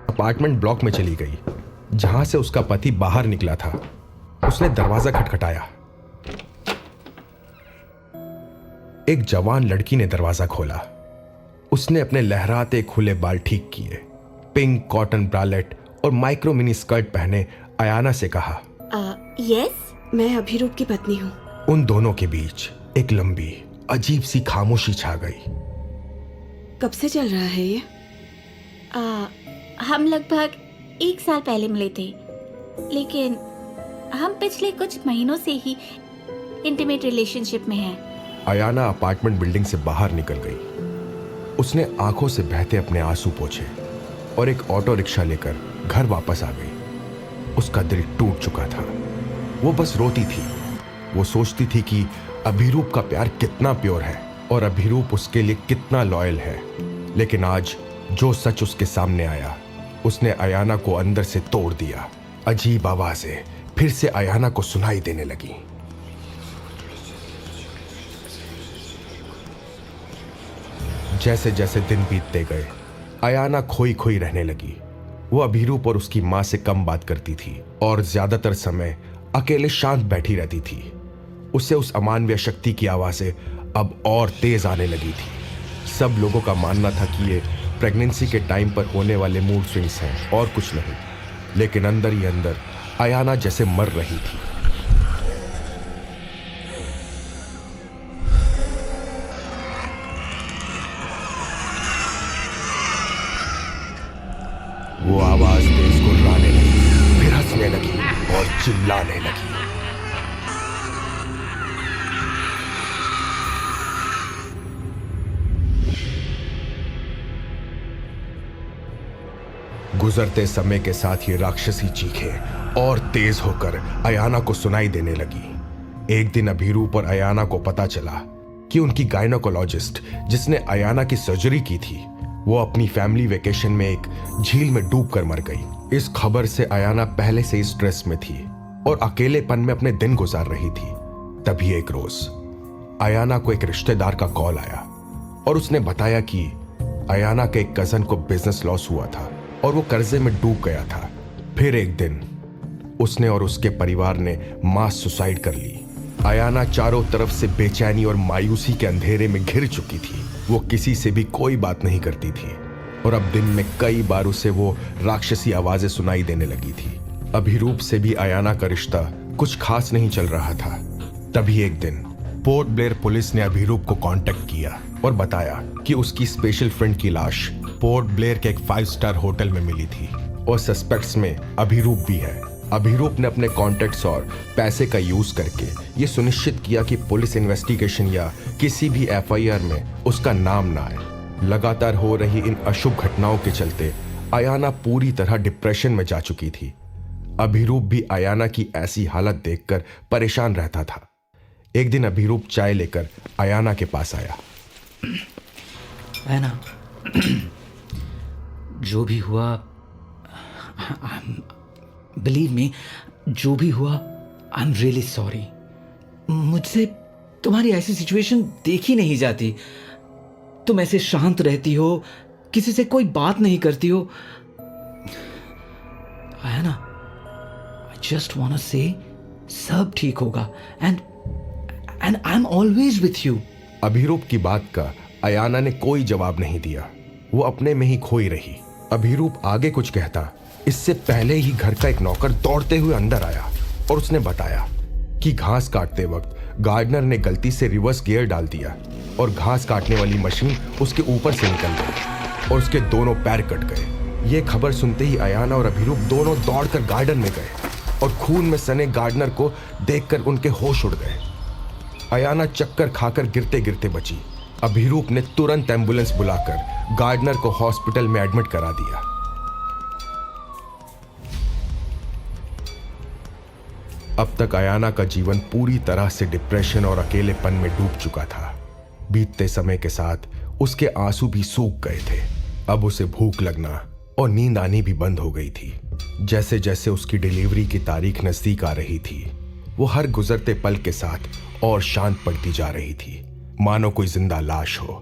Apartment block में चली गई जहां से उसका पति बाहर निकला था। उसने दरवाजा खटखटाया। एक जवान लड़की ने दरवाजा खोला। उसने अपने लहराते खुले बाल ठीक किए, पिंक कॉटन ब्रालेट और माइक्रो मिनी स्कर्ट पहने अयाना से कहा, यस, मैं अभिरूप की पत्नी हूँ। उन दोनों के बीच एक लंबी अजीब सी खामोशी छा गई। कब से चल रहा है ये? हम लगभग 1 साल पहले मिले थे, लेकिन हम पिछले कुछ महीनों से ही इंटीमेट रिलेशनशिप में हैं। अयाना अपार्टमेंट बिल्डिंग से बाहर निकल गई। उसने आंखों से बहते अपने आंसू पोंछे और एक ऑटो रिक्शा लेकर घर वापस आ गई। उसका दिल टूट चुका था। वो बस रोती थी। वो सोचती थी कि अभिरूप का प्यार कितना प्योर है और अभिरूप उसके लिए कितना लॉयल है। लेकिन आज जो सच उसके सामने आया, उसने अयाना को अंदर से तोड़ दिया। अजीब आवाजें फिर से अयाना को सुनाई देने लगी। जैसे जैसे दिन बीतते गए, अयाना खोई खोई रहने लगी। वो अभिरूप और उसकी मां से कम बात करती थी और ज्यादातर समय अकेले शांत बैठी रहती थी। उसे उस अमानवीय शक्ति की आवाजें अब और तेज आने लगी थी। सब लोगों का मानना था कि ये प्रेगनेंसी के टाइम पर होने वाले मूड स्विंग्स हैं और कुछ नहीं। लेकिन अंदर ही अंदर अयाना जैसे मर रही थी। वो आवाज तेज गुर्राने लगी, फिर हंसने लगी और चिल्लाने लगी। गुजरते समय के साथ ये राक्षसी चीखें और तेज होकर अयाना को सुनाई देने लगी। एक दिन अभिरूप और अयाना को पता चला कि उनकी गायनोकोलॉजिस्ट जिसने अयाना की सर्जरी की थी, वो अपनी फैमिली वेकेशन में एक झील में डूबकर मर गई। इस खबर से अयाना पहले से ही स्ट्रेस में थी और अकेलेपन में अपने दिन गुजार रही थी। तभी एक रोज अयाना को एक रिश्तेदार का कॉल आया और उसने बताया कि अयाना के एक कजन को बिजनेस लॉस हुआ था और वो कर्जे में डूब गया था। फिर एक दिन उसने और उसके परिवार ने मास सुसाइड कर ली। अयाना चारों तरफ से बेचैनी और मायूसी के अंधेरे में घिर चुकी थी। वो किसी से भी कोई बात नहीं करती थी और अब दिन में कई बार उसे वो राक्षसी आवाजें सुनाई देने लगी थी। अभिरूप से भी अयाना का रिश्ता कुछ खास नहीं चल रहा था। तभी एक दिन पोर्ट ब्लेयर पुलिस ने अभिरूप को कांटेक्ट किया और बताया कि उसकी स्पेशल फ्रेंड की लाश पोर्ट ब्लेयर के एक 5 स्टार होटल में मिली थी और सस्पेक्ट्स में अभिरूप भी है। अभिरूप ने अपने कॉन्टेक्ट्स और पैसे का यूज करके ये सुनिश्चित किया कि पुलिस इन्वेस्टिगेशन या किसी भी एफआईआर में उसका नाम ना आए। लगातार हो रही इन अशुभ घटनाओं के चलते अयाना पूरी तरह डिप्रेशन में जा चुकी थी। अभिरूप भी अयाना की ऐसी हालत देखकर परेशान रहता था। एक दिन अभिरूप चाय लेकर अयाना के पास आया। अयाना, जो भी हुआ, बिलीव मी, जो भी हुआ, आई एम रियली सॉरी। मुझसे तुम्हारी ऐसी सिचुएशन देखी नहीं जाती। तुम ऐसे शांत रहती हो, किसी से कोई बात नहीं करती हो। Ayana, I just want to say सब ठीक होगा and I am always with you. Abhiroop की बात का अयाना ने कोई जवाब नहीं दिया। वो अपने में ही खोई रही। अभिरूप आगे कुछ कहता, इससे पहले ही घर का एक नौकर दौड़ते हुए अंदर आया और उसने बताया कि घास काटते वक्त गार्डनर ने गलती से रिवर्स गियर डाल दिया और घास काटने वाली मशीन उसके ऊपर से निकल गई और उसके दोनों पैर कट गए। ये खबर सुनते ही अयाना और अभिरूप दोनों दौड़कर गार्डन में गए और खून में सने गार्डनर को देखकर उनके होश उड़ गए। अयाना चक्कर खाकर गिरते गिरते बची। अभिरूप ने तुरंत एम्बुलेंस बुलाकर गार्डनर को हॉस्पिटल में एडमिट करा दिया। अब तक अयाना का जीवन पूरी तरह से डिप्रेशन और अकेलेपन में डूब चुका था। बीतते समय के साथ उसके आंसू भी सूख गए थे। अब उसे भूख लगना और नींद आनी भी बंद हो गई थी। जैसे जैसे उसकी डिलीवरी की तारीख नजदीक आ रही थी, वो हर गुजरते पल के साथ और शांत पड़ती जा रही थी, मानो कोई जिंदा लाश हो।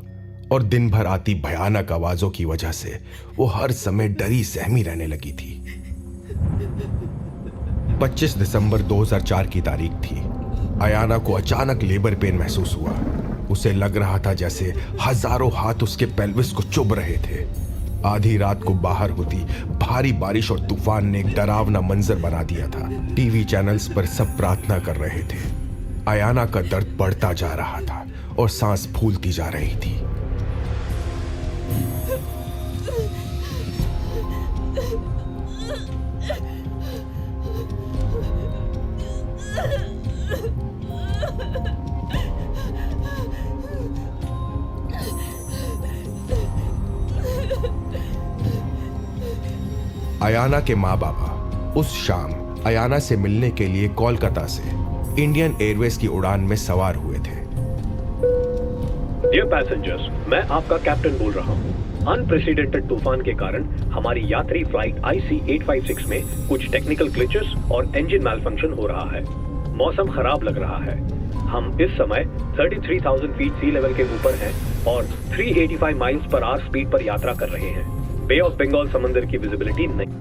और दिन भर आती भयानक आवाजों की वजह से वो हर समय डरी सहमी रहने लगी थी। 25 दिसंबर 2004 की तारीख थी। अयाना को अचानक लेबर पेन महसूस हुआ। उसे लग रहा था जैसे हजारों हाथ उसके पेल्विस को चुभ रहे थे। आधी रात को बाहर होती भारी बारिश और तूफान ने एक डरावना मंजर बना दिया था। टीवी चैनल्स पर सब प्रार्थना कर रहे थे। अयाना का दर्द बढ़ता जा रहा था और सांस फूलती जा रही थी। अयाना के माँ बाबा उस शाम अयाना से मिलने के लिए कोलकाता से इंडियन एयरवेज की उड़ान में सवार हुए थे। डियर पैसेंजर्स, मैं आपका कैप्टन बोल रहा हूँ। अनप्रेसिडेंटेड तूफान के कारण हमारी यात्री फ्लाइट IC856 में कुछ टेक्निकल ग्लिचेस और इंजन मैलफंक्शन हो रहा है। मौसम खराब लग रहा है। हम इस समय 33,000 फीट सी लेवल के ऊपर हैं और 385 माइल्स पर आवर स्पीड पर यात्रा कर रहे हैं। बे ऑफ बंगाल समंदर की विजिबिलिटी नहीं।